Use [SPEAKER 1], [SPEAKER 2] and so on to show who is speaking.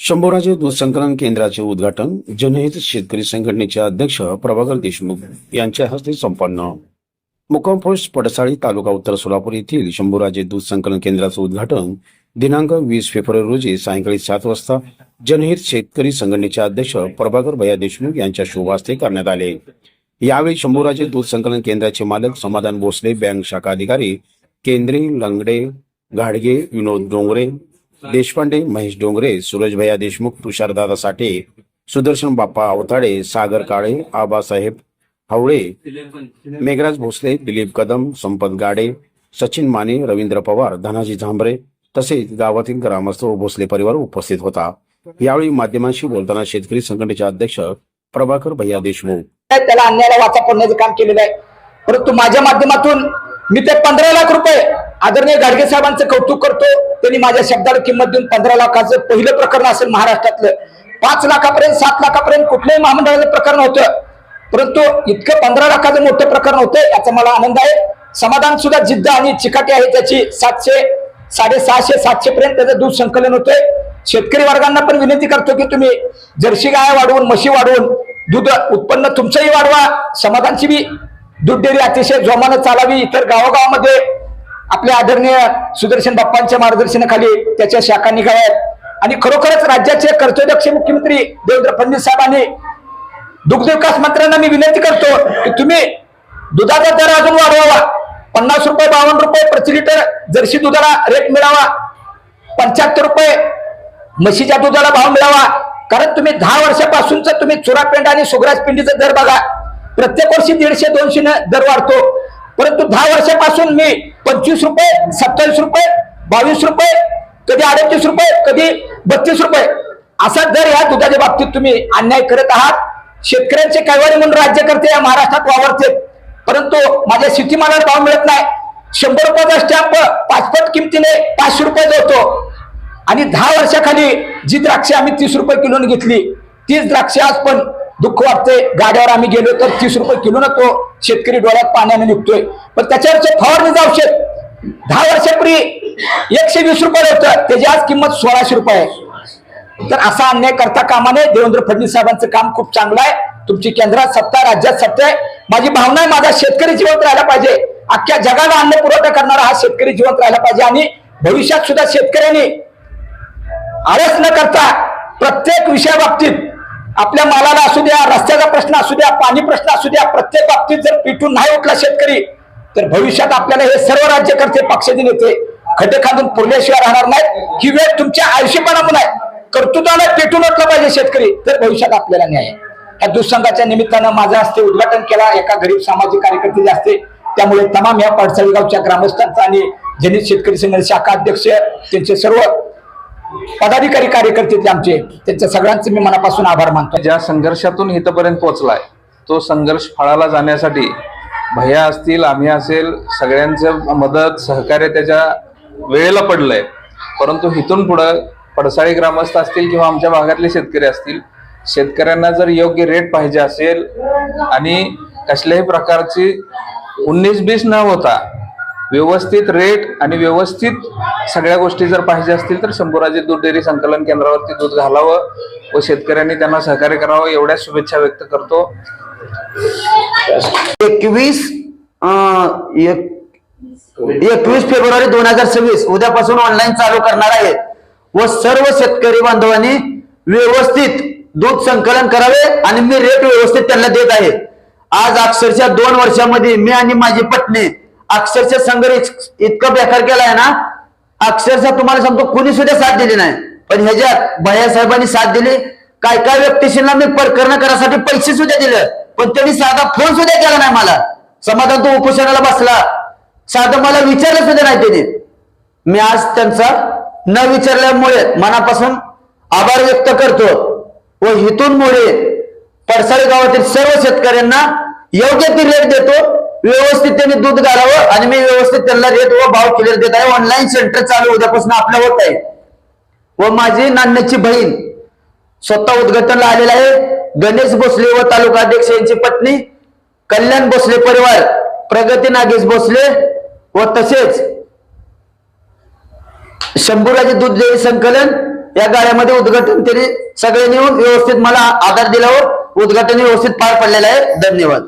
[SPEAKER 1] शंभूराजे दूध संकलन केंद्राचे उद्घाटन जनहित शेतकरी संघटनेचे अध्यक्ष प्रभाकर देशमुख यांच्या हस्ते संपन्न. मुक्काम पोस्ट पडसाळी तालुका उत्तर सोलापूर येथील शंभूराजे दूध संकलन केंद्राचे उद्घाटन दिनांक 20 फेब्रुवारी रोजी सायंकाळी 7 वाजता जनहित शेतकरी संघटनेचे अध्यक्ष प्रभाकर भैया देशमुख यांच्या शुभ हस्ते करण्यात आले. यावेळी शंभूराजे दूध संकलन केंद्राचे मालक समाधान भोसले, बँक शाखा अधिकारी केंद्रे, लंगडे, घाडगे, विनोद डोंगरे, देशपांडे, महेश डोंगरे, सूरज भैया देशमुख, तुषारदादा साठे, सुदर्शन बाप्पा अवताडे, सागर काळे, आबासाहेब हावळे, मेघराज भोसले, दिलीप कदम, संपत गाडे, सचिन माने, रवींद्र पवार, धनाजी झांबरे तसेच गावातील ग्रामस्थ व भोसले परिवार उपस्थित होता. यावेळी माध्यमांशी बोलताना शेतकरी संघटनेचे अध्यक्ष प्रभाकर भैया देशमुख
[SPEAKER 2] त्याला अन्यायाला वाचा फोडण्याचं काम केलेलं आहे. परंतु माझ्या माध्यमातून मी ते 15 लाख रुपये आदरणीय गाडगे साहेबांचं कौतुक करतो. त्यांनी माझ्या शब्दाला किंमत देऊन 15 लाखाचं पहिलं प्रकरण असेल महाराष्ट्रातलं. 5 लाखापर्यंत 7 लाखापर्यंत कुठल्याही महामंडळाचं प्रकरण होतं, परंतु इतकं 15 लाखाचं मोठं प्रकरण होतं याचा मला आनंद आहे. समाधान सुद्धा जिद्द आणि चिकाटी आहे त्याची. 700, 650, 700 पर्यंत त्याचं दूध संकलन होतंय. शेतकरी वर्गांना पण विनंती करतो की तुम्ही जर्सी गाय वाढवून, म्हशी वाढवून दूध उत्पन्न तुमचंही वाढवा. समाधानची बी दूध डेअरी अतिशय जोमानं चालावी. इतर गावोगावामध्ये आपल्या आदरणीय सुदर्शन बाप्पांच्या मार्गदर्शनाखाली त्याच्या शाखा निघाव्यात आणि खरोखरच राज्याचे कर्तव्यदक्ष मुख्यमंत्री देवेंद्र फडणवीस साहेबांनी दुग्ध विकास मंत्र्यांना मी विनंती करतो की तुम्ही दुधाचा दर अजून वाढवावा. 50 रुपये 52 रुपये प्रति लिटर जर्सी दुधाला रेट मिळावा. 75 रुपये म्हशीच्या दुधाला भाव मिळावा. कारण तुम्ही 10 वर्षापासूनच तुम्ही चुरापेंड आणि सुग्रास पिंडीचा दर बघा. प्रत्येक वर्षी 150-200 दर वाढतो, परंतु 10 वर्षापासून मी 25 रुपये, 27 रुपये, 22 रुपये, कधी 38 रुपये, कधी 32 रुपये असा दर या दुधाच्या बाबतीत तुम्ही अन्याय करत आहात. शेतकऱ्यांचे कैवारी म्हणून राज्यकर्ते या महाराष्ट्रात वावरते, परंतु माझ्या शेतीमालाला भाव मिळत नाही. 100 रुपयाचा स्टॅम्प 5 पट किमतीने 500 रुपये जातो आणि 10 वर्षाखाली जी द्राक्षे आम्ही 30 रुपये किलोने घेतली, तीच द्राक्षे आज पण दुःख वाटते. गाड्यावर आम्ही गेलो तर 30 रुपये किलो ना तो शेतकरी डोळ्यात पाण्याने निघतोय. पण त्याच्यावरचे फवारणी औषध 10 वर्षापूर्वी 120 रुपये होतं, त्याची आज किंमत 1600 रुपये आहे. तर असा अन्याय करता कामा नये. देवेंद्र फडणवीस साहेबांचं काम खूप चांगलं आहे. तुमची केंद्रात सत्ता, राज्यात सत्ता आहे. माझी भावना आहे माझा शेतकरी जिवंत राहायला पाहिजे. अख्ख्या जगाला अन्न पुरवठा करणारा हा शेतकरी जिवंत राहायला पाहिजे आणि भविष्यात सुद्धा शेतकऱ्यांनी आळस न करता प्रत्येक विषयाबाबतीत आपल्या मालाला असू द्या, रस्त्याचा प्रश्न असू द्या, पाणी प्रश्न असू द्या, प्रत्येक बाबतीत जर पिटून नाही उठला शेतकरी तर भविष्यात आपल्याला हे सर्व राज्यकर्ते, पक्षाचे नेते खड्डे खांदून पुरल्याशिवाय राहणार नाहीत. ही वेळ तुमच्या आयुष्यपणामुळे आहे. कर्तृत्वाने पेटून उठला पाहिजे शेतकरी, तर भविष्यात आपल्याला न्याय. या दूध संघाच्या निमित्तानं माझ्या हस्ते उद्घाटन केला एका गरीब सामाजिक कार्यकर्ते असते. त्यामुळे तमाम या पडसाळी गावच्या ग्रामस्थांचा आणि जनहित शेतकरी संघ शाखा अध्यक्ष, त्यांचे सर्व पदाधिकारी, कार्यकर्ते आमचे, त्यांच्या सगळ्यांचे मी मनापासून आभार मानतो.
[SPEAKER 3] ज्या संघर्षातून इथपर्यंत पोहोचलाय तो संघर्ष फळाला जाण्यासाठी भैया असतील, आम्ही असेल, सगळ्यांचं मदत सहकार्य त्याच्या वेळेला पडलंय. परंतु इथून पुढं पडसाळी ग्रामस्थ असतील किंवा आमच्या भागातले शेतकरी असतील, शेतकऱ्यांना जर योग्य रेट पाहिजे असेल आणि कसल्याही प्रकारची 19-20 न होता व्यवस्थित रेट आणि व्यवस्थित सगळ्या गोष्टी जर पाहिजे असतील तर शंभूराजे दूध डेअरी संकलन केंद्रावरती दूध घालावं व शेतकऱ्यांनी त्यांना सहकार्य करावं एवढ्या शुभेच्छा व्यक्त करतो.
[SPEAKER 4] 21 फेब्रुवारी 2026 उद्यापासून ऑनलाईन चालू करणार आहे व सर्व शेतकरी बांधवांनी व्यवस्थित दूध संकलन करावे आणि मी रेट व्यवस्थित त्यांना देत आहे. आज अक्षरशः 2 वर्षामध्ये मी आणि माझी पत्नी अक्षरशः संघर्ष इतकं बेकार केलाय ना, अक्षरशः तुम्हाला सांगतो कुणी सुद्धा साथ दिली नाही. पण ह्याच्यात भैया साहेबांनी साथ दिली. काय काय व्यक्तीशींना मी प्रकरण करायसाठी पैसे सुद्धा दिले, पण त्यांनी साधा फोन सुद्धा केला नाही मला. समाधान तो उपोषणाला बसला, साधं मला विचारलं सुद्धा नाही त्यांनी. मी आज त्यांचा न विचारल्यामुळे मनापासून आभार व्यक्त करतो व इथून पुढे पडसाळी गावातील सर्व शेतकऱ्यांना योग्य ती रेट देतो. व्यवस्थित त्यांनी दूध घालावं आणि मी व्यवस्थित त्यांना रेट व भाव क्लिअर देत आहे. ऑनलाईन सेंटर चालू उद्यापासून आपलं होत आहे व माझी नान्याची बहीण स्वतः उद्घाटनला आलेला आहे. गणेश भोसले व तालुका अध्यक्ष यांची पत्नी, कल्याण भोसले परिवार, प्रगती नागेश भोसले व तसेच शंभूराजे दूध डेअरी संकलन या गाड्यामध्ये उद्घाटन त्यांनी सगळ्यांनी येऊन व्यवस्थित मला आधार दिल्यावर उद्घाटन व्यवस्थित पार पडलेलं आहे. धन्यवाद.